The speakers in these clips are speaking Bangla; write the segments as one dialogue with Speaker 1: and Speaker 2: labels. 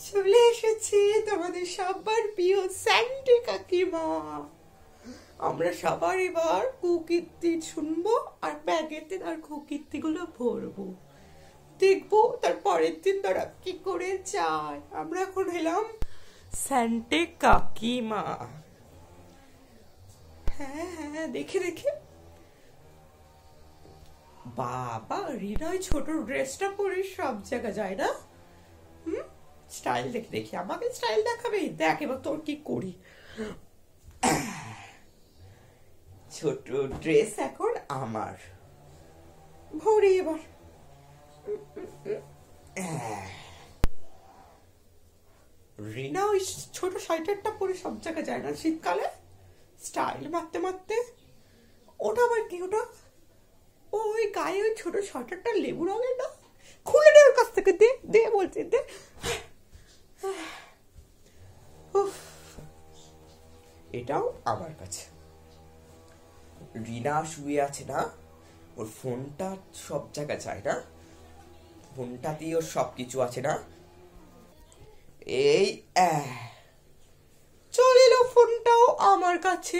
Speaker 1: চলে এসেছি তোমাদের সবার প্রিয় স্যান্ডে কাকিমা। আমরা সবার এবার কুকীর্তি শুনবো আর ব্যাগেতে তার কুকীর্তিগুলো ভরবো, দেখবো তার পরের দিন তারা কি করে যায়। আমরা এখন এলাম স্যান্ডে কাকিমা। হ্যাঁ হ্যাঁ, দেখে দেখে বাবা রিনা ছোট ড্রেসটা পরে সব জায়গা যায় না। স্টাইল দেখে দেখি আমাকে স্টাইল দেখাবে। দেখ এবার তোর কি করি। ছোট ড্রেস এখন আমার ভরি এবার। রিনা ওই ছোট সোয়েটারটা পরে সব জায়গায় যায় না শীতকালে, স্টাইল মারতে মারতে। ওটা আবার কি, ওটা ওই গায়ে ওই ছোট সোয়েটারটা লেবু রঙের না, খুলে দে ওর কাছ থেকে, দে দে বলছে দে। এটাও আমার কাছে। রিনা শুয়ে আছে না, ওর ফোনটা সব জায়গায় যায় না, ফোনটা দিয়ে ওর সবকিছু আছে না। এই চলে এলো, ফোনটাও আমার কাছে।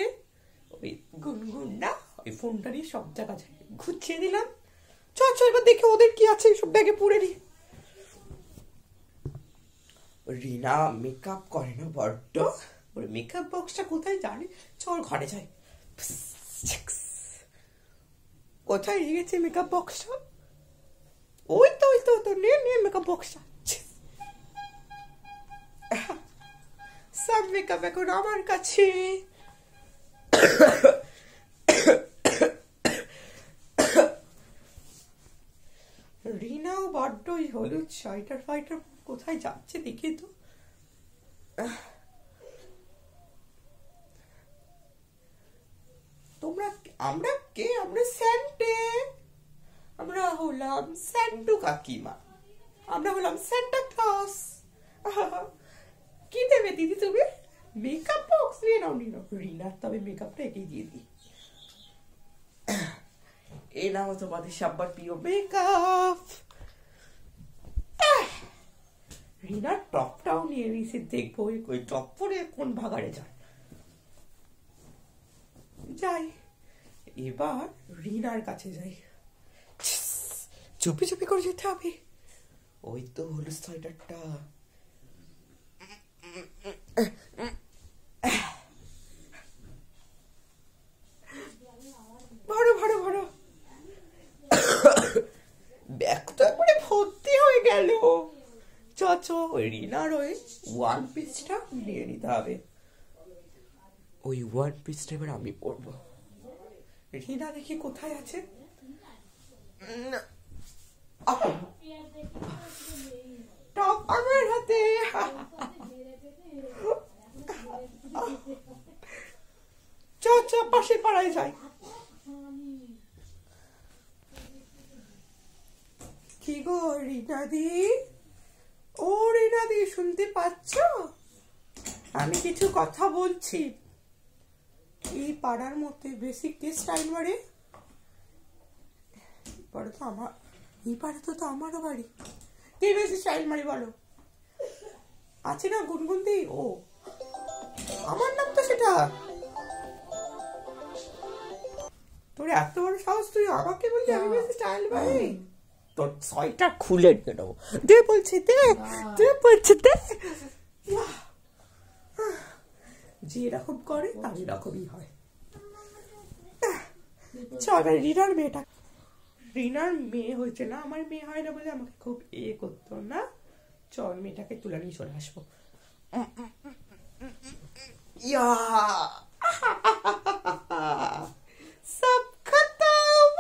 Speaker 1: ওই গুনগুন না, ওই ফোনটা নিয়ে সব জায়গা যায়, ঘুরছিয়ে দিলাম। চল চল এবার দেখে ওদের কি আছে সব ব্যাগে পুরে নি। রিনা মেকআপ করে না বড্ড, ওর মেকআপ বক্সটা কোথায় জানি। চল ঘরে যাই। কোথায় নিয়ে গেছে মেকআপ বক্সটা? ওই তো ওই তো তো নে নে মেকআপ বক্সটা। সব মেকআপ এখন আমার কাছে। রিনাও বড্ড ওই হলুদ সোয়েটার ফাইটার কোথায় যাচ্ছে দেখি তো। তোমরা আমরা কে? আমরা স্যান্টে, আমরা হলাম স্যান্টু কাকিমা, আমরা হলাম সান্টা ক্লজ। কি দেবে দিদি তুমি? মেকআপ বক্স নিয়ে নাও, নিয়ে নাও। রিনার তবে মেকআপটা এগিয়ে দিয়ে দিই। এ নাও তোমাদের সবার প্রিয় মেকআপ। রিনার টপটাও নিয়ে নিয়েছি, দেখবো ওই টপ পরে কোন ভাগাড়ে যায়। যাই এবার রিনার কাছে যাই, চুপি চুপি করে যেতে হবে। ওই তো হলুদ সোয়েটারটা। ভরো ভরো ভরো, ব্যাগ তো একবারে ভর্তি হয়ে গেল। চ চ রিনার ওই ওয়ান পিসটা নিয়ে নিতে হবে। ওই ওয়ান পিসটা এবার আমি পরবো। রিনা দেখি কোথায় আছে। টপ আমার হাতে। চ চ পাশে পাড়ায় যাই। কি গো রিনা দি, ও রিনা দি শুনতে পাচ্ছ? আমি কিছু কথা বলছি। এই পাড়ার মধ্যে বেশি কে স্টাইল মারে? পাড়া তো আমার, এই পাড়া তো আমারও বাড়ি। কে বেশি স্টাইল মারি বলো? আছে না গুনগুন দি, ও আমার নাম তো সেটা। তোর এত বড় সাহস, তুই আমাকে বললি আমি বেশি স্টাইল মারি? তোর ছয়টা খুলে দেবো, দে বলছি দে, দে বলছি দে। যে এরকম করে তার এরকমই হয়। চল রিনার মেয়েটা, রিনার মেয়ে হয়েছে না, আমার মেয়ে হয় না বলে আমাকে খুব করতো না। চল মেয়েটাকে তুলে নিয়ে চলে আসবো। সব খতম,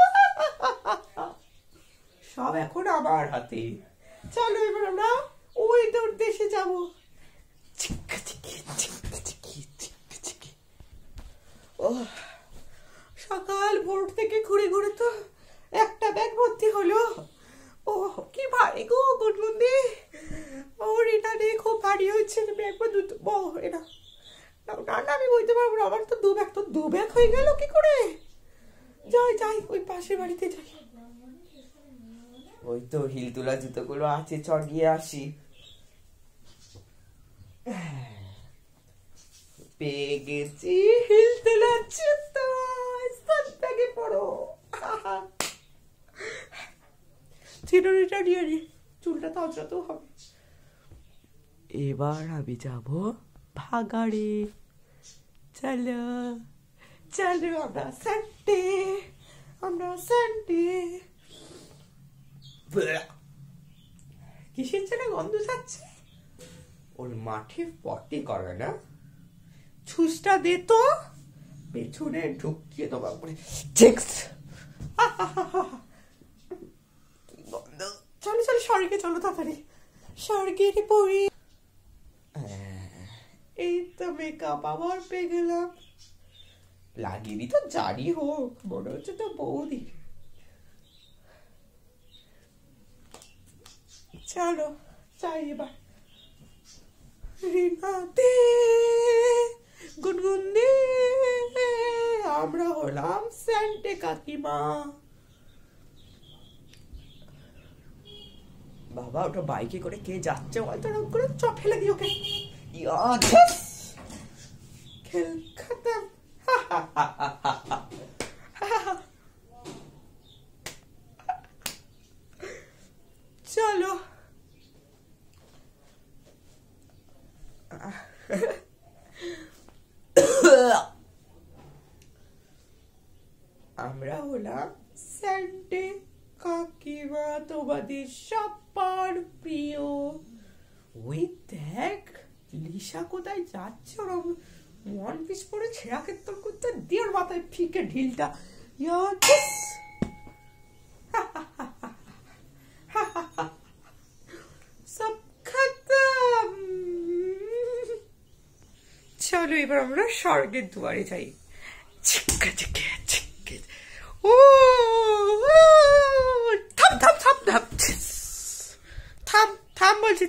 Speaker 1: সব এখন আমার হাতে। চলো এবার আমরা ওই দূর দেশে যাবো। সকাল ভোর থেকে ঘুরে ঘুরে তো একটা ব্যাগ ভর্তি হলো। ও কি ভারী গো গুনগুন্দি। ও রিনা রে খুব ভারী হয়েছে ব্যাগ। এটা না না আমি বলতে পারবো না, আমার তো দু ব্যাগ হয়ে গেল কি করে। যাই যাই ওই পাশের বাড়িতে যাই। ওই তো হিল তোলা জুতোগুলো আছে, চল গিয়ে আসি। পেয়ে গেছি, হিলতে লাগছে তো, সান্তাকে পড়ো। চিরুনিটা নিয়ে নি, চুলটা তাজাতেও হবে। এবার আমি যাব ভাগাড়ে। চলো চলো, আমরা সানডে, আমরা সানডে। কিসের যেন গন্ধ যাচ্ছে, ওর মাঠে পটি করে না, ছুসটা দে তো, পেছনে ঢুকিয়ে দেবো করে। চলো চলো, স্বর্গে চলো তাড়াতাড়ি, স্বর্গের পরি। এই তো মেকআপ আবার পেয়ে গেলাম, লাগিয়ে তো জারি হোক, মনে হচ্ছে তো বৌদি। চলো চাই এবার। রিনা দে, গুনগুন দে, আমরা হলাম স্যান্টে কাকিমা। বাবা, ওটা বাইকে করে কে যাচ্ছে বলতো, রকম করে চপ ফেলে দিই ওকে। খেল খতম। চলো আমরা হলাম স্যান্টে কাকিমা, তোমাদের সবার প্রিয়। ওই দেখ লিসা কোথায় যাচ্ছে, ওরম ওয়ান পিস পরে ছেঁড়া কেত্তর করতে দিয়ে ওর মাথায় ফিকে ঢিলটা। সব খতম। চলো এবার আমরা স্বর্গের দুয়ারে যাই। ও থাম থাম থাম থাম থাম থাম বলছি।